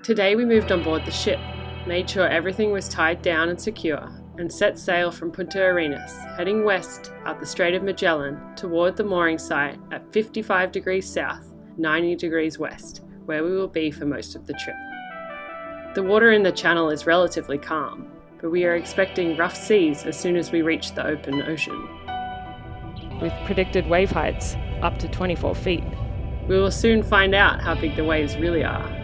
Today we moved on board the ship, made sure everything was tied down and secure, and set sail from Punta Arenas, heading west out the Strait of Magellan toward the mooring site at 55 degrees south, 90 degrees west, where we will be for most of the trip. The water in the channel is relatively calm, but we are expecting rough seas as soon as we reach the open ocean, with predicted wave heights up to 24 feet. We will soon find out how big the waves really are.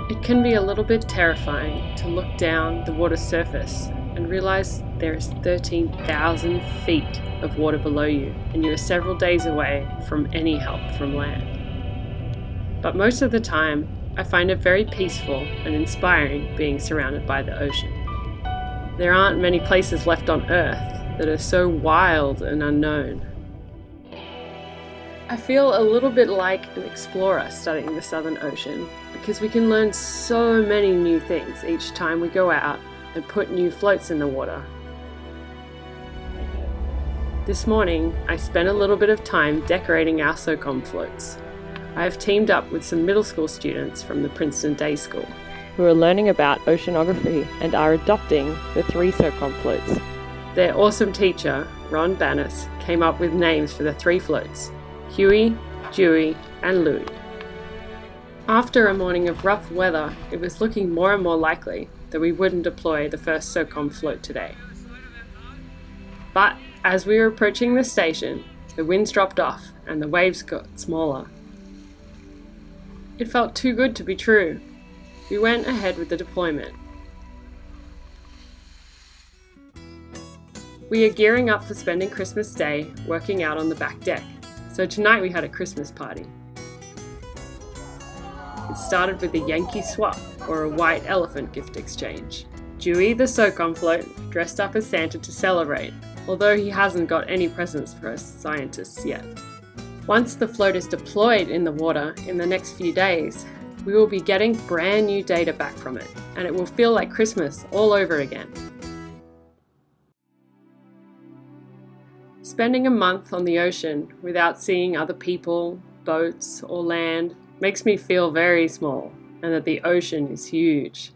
It can be a little bit terrifying to look down the water's surface and realize there is 13,000 feet of water below you, and you are several days away from any help from land. But most of the time, I find it very peaceful and inspiring being surrounded by the ocean. There aren't many places left on Earth that are so wild and unknown. I feel a little bit like an explorer studying the Southern Ocean because we can learn so many new things each time we go out and put new floats in the water. This morning, I spent a little bit of time decorating our SOCOM floats. I have teamed up with some middle school students from the Princeton Day School who are learning about oceanography and are adopting the 3 SOCOM floats. Their awesome teacher, Ron Bannis, came up with names for the 3 floats: Huey, Dewey, and Louie. After a morning of rough weather, it was looking more and more likely that we wouldn't deploy the first SOCOM float today. But as we were approaching the station, the winds dropped off and the waves got smaller. It felt too good to be true. We went ahead with the deployment. We are gearing up for spending Christmas Day working out on the back deck. So tonight we had a Christmas party. It started with a Yankee swap, or a white elephant gift exchange. Dewey, the SOCOM float, dressed up as Santa to celebrate, although he hasn't got any presents for us scientists yet. Once the float is deployed in the water in the next few days, we will be getting brand new data back from it, and it will feel like Christmas all over again. Spending a month on the ocean without seeing other people, boats, or land makes me feel very small, and that the ocean is huge.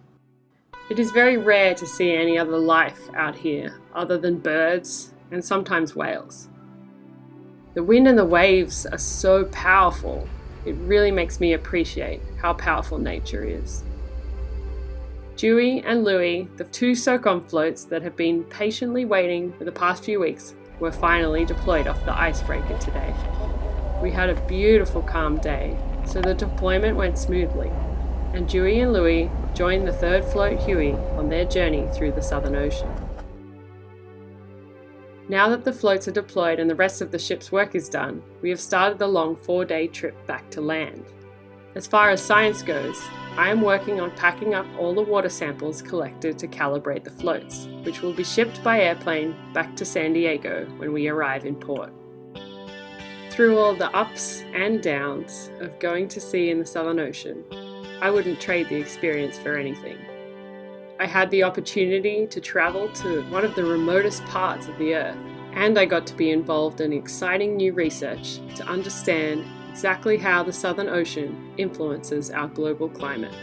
It is very rare to see any other life out here other than birds and sometimes whales. The wind and the waves are so powerful, it really makes me appreciate how powerful nature is. Dewey and Louie, the 2 SOCOM floats that have been patiently waiting for the past few weeks, were finally deployed off the icebreaker today. We had a beautiful calm day, so the deployment went smoothly, and Dewey and Louie joined the 3rd float Huey on their journey through the Southern Ocean. Now that the floats are deployed and the rest of the ship's work is done, we have started the long 4-day trip back to land. As far as science goes, I am working on packing up all the water samples collected to calibrate the floats, which will be shipped by airplane back to San Diego when we arrive in port. Through all the ups and downs of going to sea in the Southern Ocean, I wouldn't trade the experience for anything. I had the opportunity to travel to one of the remotest parts of the Earth, and I got to be involved in exciting new research to understand exactly how the Southern Ocean influences our global climate.